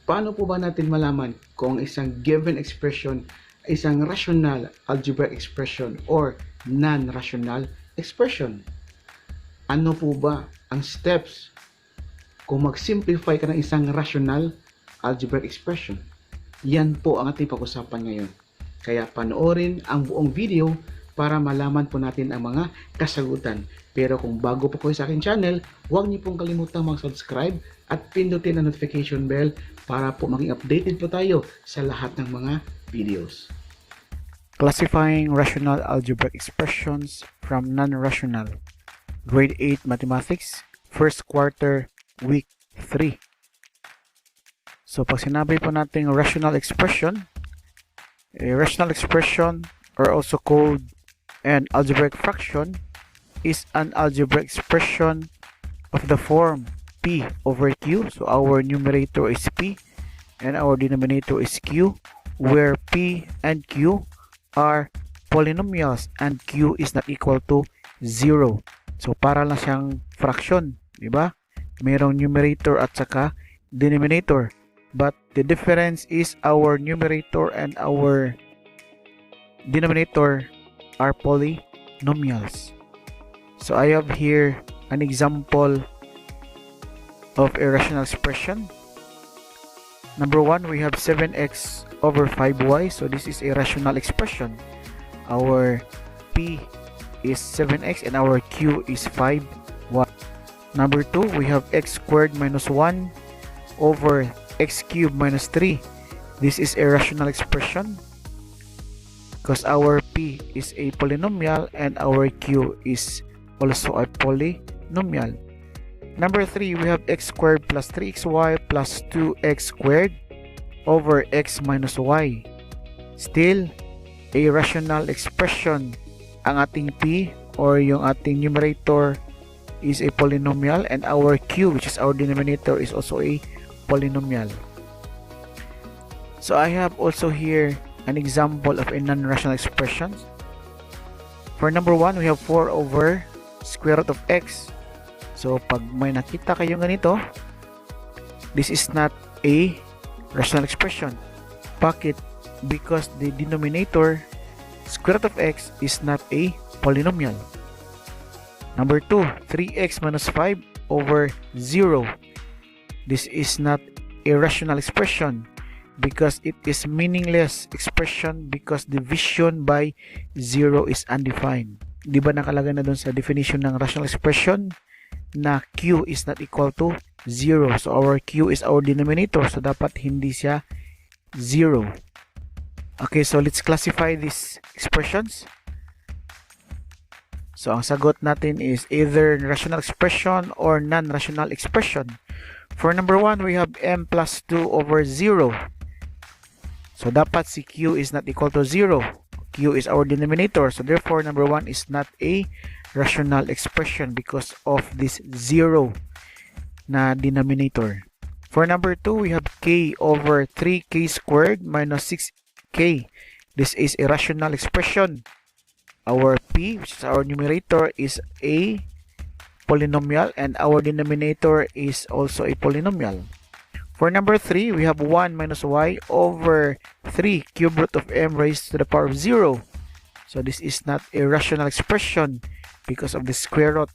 Paano po ba natin malaman kung isang given expression ay isang rational algebraic expression or non-rational expression? Ano po ba ang steps kung mag-simplify ka ng isang rational algebraic expression? Yan po ang ating pag-usapan ngayon. Kaya panoorin ang buong video para malaman po natin ang mga kasagutan. Pero kung bago po kayo sa aking channel, huwag niyo pong kalimutang mag-subscribe at pindutin ang notification bell para po maging updated po tayo sa lahat ng mga videos. Classifying rational algebraic expressions from non-rational. Grade 8 Mathematics, first quarter, week 3. So pag sinabi po natin rational expression, a rational expression or also called an algebraic fraction is an algebraic expression of the form P over Q. So our numerator is P and our denominator is Q, where P and Q are polynomials and Q is not equal to 0. So para lang siyang fraction, di ba? Merong numerator at saka denominator. But the difference is our numerator and our denominator are polynomials. So I have here an example of a rational expression. Number 1, we have 7x over 5y. So this is a rational expression. Our P is 7x and our Q is 5y. Number 2, we have x squared minus 1 over x cubed minus 3. This is a rational expression because our P is a polynomial and our Q is also a polynomial. Number 3, we have x squared plus 3xy plus 2x squared over x minus y. Still, a rational expression. Ang ating P or yung ating numerator is a polynomial and our Q, which is our denominator, is also a polynomial. So I have also here an example of a non-rational expression. For number 1, we have 4 over square root of x. So pag may nakita kayo ganito, this is not a rational expression. Bakit? Because the denominator, square root of x, is not a polynomial. Number 2, 3x minus 5 over 0. This is not a rational expression because it is meaningless expression because division by 0 is undefined. Di ba nakalagay na doon sa definition ng rational expression na Q is not equal to 0. So our Q is our denominator. So dapat hindi siya 0. Okay, so let's classify these expressions. So ang sagot natin is either rational expression or non-rational expression. For number 1, we have m plus 2 over 0. So dapat si Q is not equal to 0. Q is our denominator. So therefore, number 1 is not a rational expression because of this 0 na denominator. For number 2, we have k over 3k squared minus 6k. This is a rational expression. Our p, which is our numerator, is a polynomial and our denominator is also a polynomial. For number 3, we have 1 minus y over 3 cube root of m raised to the power of 0. So this is not a rational expression because of the square root.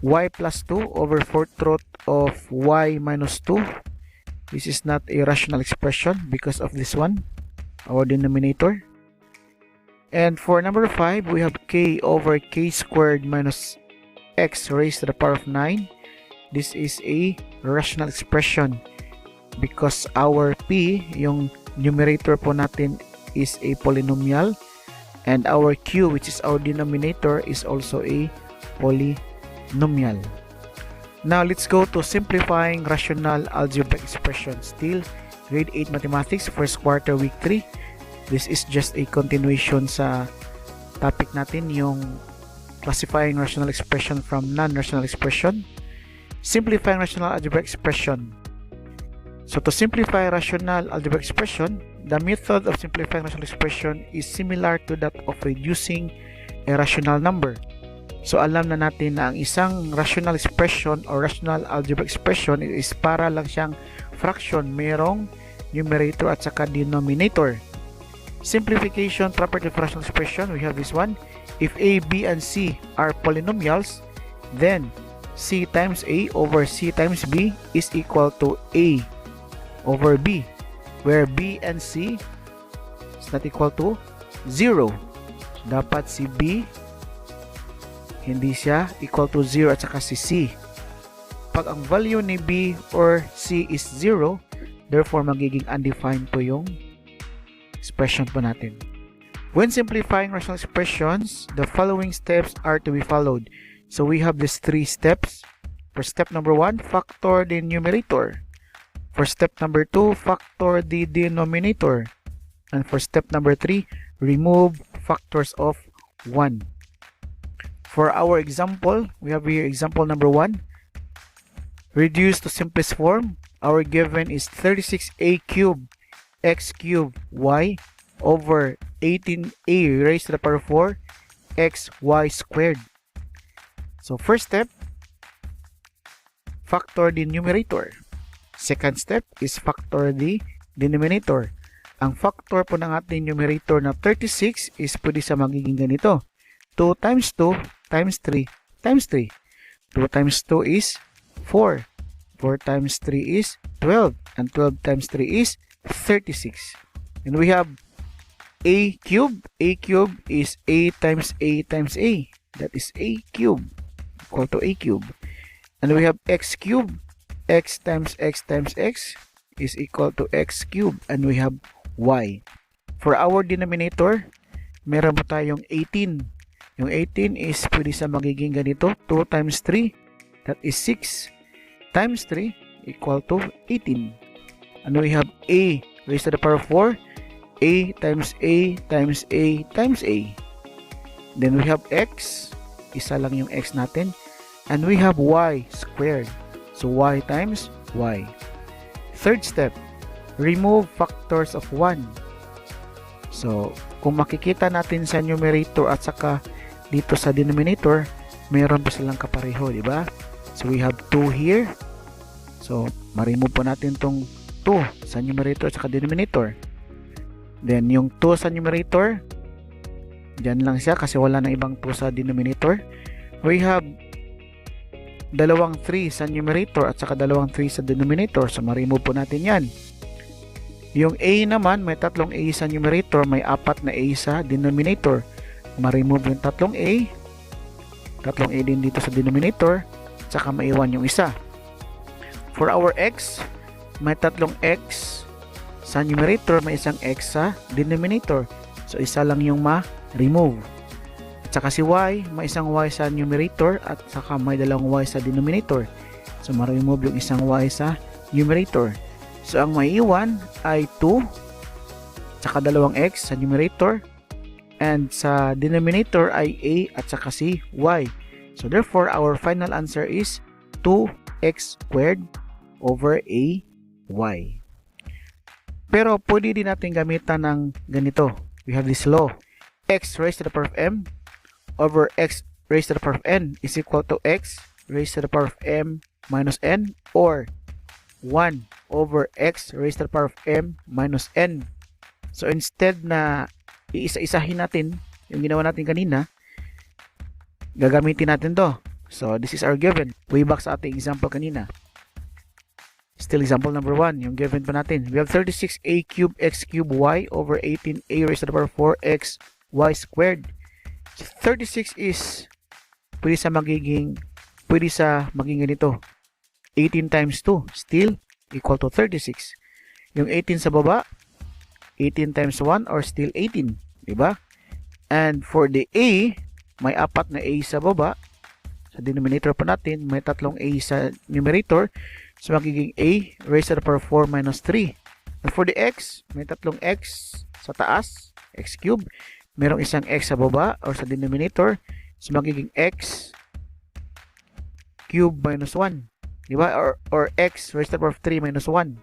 Y plus 2 over 4th root of y minus 2. This is not a rational expression because of this one, our denominator. And for number 5, we have k over k squared minus x raised to the power of 9. This is a rational expression because our p, yung numerator po natin, is a polynomial and our q, which is our denominator, is also a polynomial. Now let's go to simplifying rational algebraic expressions. Still grade 8 mathematics, first quarter, week 3. This is just a continuation sa topic natin, yung classifying rational expression from non-rational expression. Simplifying rational algebraic expression. So to simplify rational algebraic expression, the method of simplifying rational expression is similar to that of reducing a rational number. So alam na natin na ang isang rational expression or rational algebraic expression is para lang siyang fraction, merong numerator at saka denominator. Simplification property of rational expression, we have this one. If a, b, and c are polynomials, then c times a over c times b is equal to a over b, where b and c is not equal to 0. So, dapat si b hindi siya equal to 0 at saka si c. Pag ang value ni b or c is 0, therefore magiging undefined po yung expression po natin. When simplifying rational expressions, the following steps are to be followed. So we have these 3 steps. For step number 1, factor the numerator. For step number 2, factor the denominator. And for step number 3, remove factors of 1. For our example, we have here example number 1. Reduce to simplest form. Our given is 36a cubed x cubed y over 18a raised to the power 4 xy squared. So first step, factor the numerator. Second step is factor the denominator. Ang factor po ng ating numerator na 36 is pwede sa magiging ganito. 2 times 2 times 3 times 3. 2 times 2 is 4. 4 times 3 is 12. And 12 times 3 is 36. And we have a cubed. A cubed is a times a times a. That is a cubed equal to a cubed. And we have x cubed. X times x times x is equal to x cubed. And we have y. For our denominator, meron po tayong 18. Yung 18 is pwede sa magiging ganito. 2 times 3, that is 6 times 3 equal to 18. And we have a raised to the power 4. A times a times a times a. Then we have x. Isa lang yung x natin. And we have y squared. So y times y. Third step, remove factors of 1. So kung makikita natin sa numerator at saka dito sa denominator, meron pa silang kapareho, di ba? So we have 2 here. So ma-remove po natin tong 2 sa numerator at saka denominator. Then yung 2 sa numerator, dyan lang siya kasi wala nang ibang 2 sa denominator. We have dalawang 3 sa numerator at saka dalawang 3 sa denominator. So ma-remove po natin yan. Yung a naman, may tatlong a sa numerator, may 4 na a sa denominator. Ma-remove yung tatlong a din dito sa denominator, at saka maiwan yung isa. For our x, may tatlong x sa numerator, may isang x sa denominator. So isa lang yung ma-remove. At saka si y, may isang y sa numerator at saka may dalawang y sa denominator. So ma-remove yung isang y sa numerator. So ang maiiwan ay 2 saka dalawang x sa numerator, and sa denominator ay a at saka si y. So therefore our final answer is 2x squared over a y. Pero pwede din natin gamitan ng ganito. We have this law. X raised to the power of m over x raised to the power of n is equal to x raised to the power of m minus n, or 1 over x raised to the power of m minus n. So instead na iisa-isahin natin yung ginawa natin kanina, gagamitin natin to. So this is our given. Way back sa ating example kanina. Still example number 1, yung given pa natin. We have 36a cubed x cubed y over 18a raised to the power of 4x y squared. So 36 is pwede sa maging ganito. 18 times 2 still equal to 36. Yung 18 sa baba, 18 times 1 or still 18, diba? And for the a, may 4 na a sa baba. Sa denominator pa natin, may tatlong a sa numerator. So magiging a raised to the power 4 minus 3. And for the x, may tatlong x sa taas, x cubed. Merong isang x sa baba or sa denominator. So magiging x cubed minus 1. Diba? Or x raised to the power of 3 minus 1.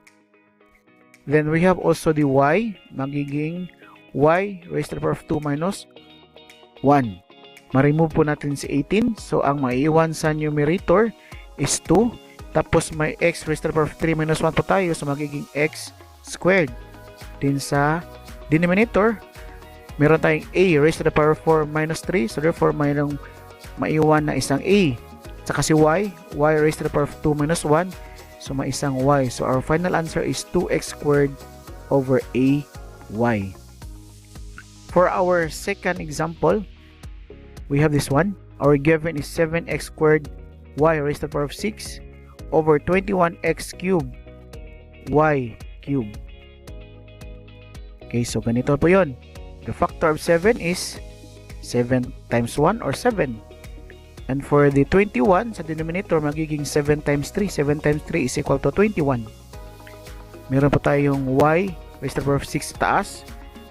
Then we have also the y, magiging y raised to the power of 2 minus 1. ma-remove po natin si 18. So, ang maiiwan sa numerator is 2. Tapos, may x raised to the power of 3 minus 1 po tayo. So, magiging x squared. Din sa denominator, meron tayong a raised to the power of 4 minus 3. So, therefore, mayroong maiiwan na isang a. Saka si y raised to the power of 2 minus 1. So, may isang y. So, our final answer is 2x squared over a y. For our second example, we have this one. Our given is 7x squared y raised to the power of 6 over 21x cubed y cubed. Okay, so ganito po yun. The factor of 7 is 7 times 1 or 7. And for the 21 sa denominator, magiging 7 times 3. 7 times 3 is equal to 21. Meron po tayong y raised to the power of 6 sa taas,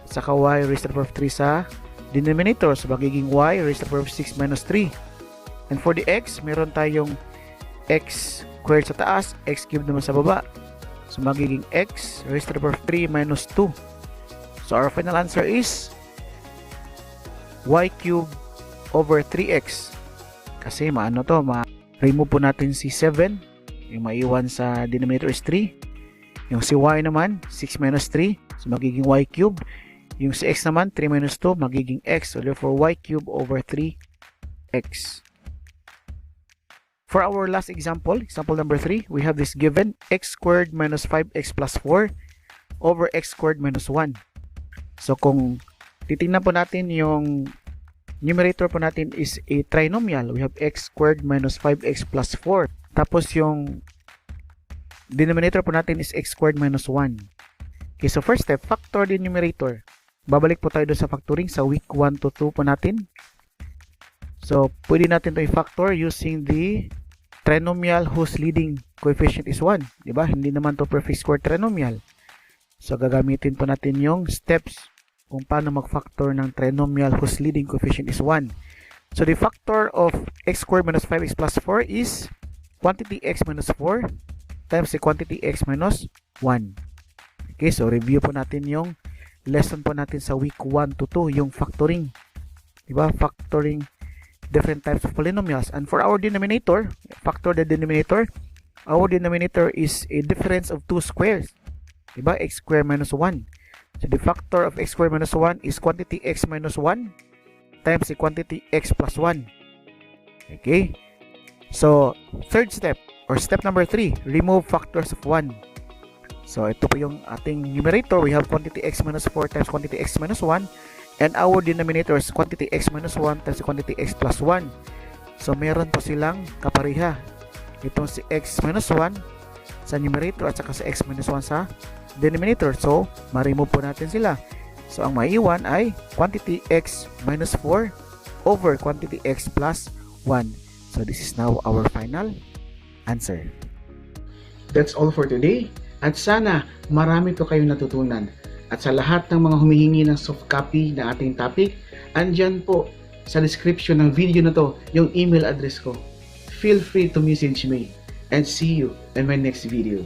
saka y raised to the power of 3 sa denominator. So, magiging y raised to the power of 6 minus 3. And for the x, meron tayong x squared sa taas, x cubed naman sa baba. So, magiging x raised to the power of 3 minus 2. So, our final answer is y cubed over 3x. Kasi maano to, ma-remove po natin si 7. Yung maiwan sa denominator is 3. Yung si y naman, 6 minus 3. So, magiging y cubed. Yung si x naman, 3 minus 2, magiging x. So, therefore, y cubed over 3x. For our last example, example number 3, we have this given x squared minus 5x plus 4 over x squared minus 1. So, kung titingnan po natin yung numerator po natin is a trinomial. We have x squared minus 5x plus 4. Tapos yung denominator po natin is x squared minus 1. Okay, so first step, factor the numerator. Babalik po tayo doon sa factoring sa week 1 to 2 po natin. So, pwede natin ito i-factor using the trinomial whose leading coefficient is 1. Diba? Hindi naman to perfect square trinomial. So, gagamitin po natin yung steps kung paano mag-factor ng trinomial whose leading coefficient is 1. So, the factor of x squared minus 5x plus 4 is quantity x minus 4 times the quantity x minus 1. Okay, so review po natin yung lesson po natin sa week 1 to 2, yung factoring. Diba? Factoring different types of polynomials. And for our denominator, factor the denominator. Our denominator is a difference of two squares. Diba? X squared minus 1. So, the factor of x squared minus 1 is quantity x minus 1 times the quantity x plus 1. Okay? So, third step, or step number 3, remove factors of 1. So, ito po yung ating numerator. We have quantity x minus 4 times quantity x minus 1. And our denominator is quantity x minus 1 times quantity x plus 1. So, meron po silang kapariha. Itong si x minus 1 sa numerator at saka sa x minus 1 sa denominator. So, ma-remove po natin sila. So, ang maiiwan ay quantity x minus 4 over quantity x plus 1. So, this is now our final answer. That's all for today. At sana marami to kayong natutunan. At sa lahat ng mga humihingi ng soft copy ng ating topic, andyan po sa description ng video na to yung email address ko. Feel free to message me. And see you in my next video.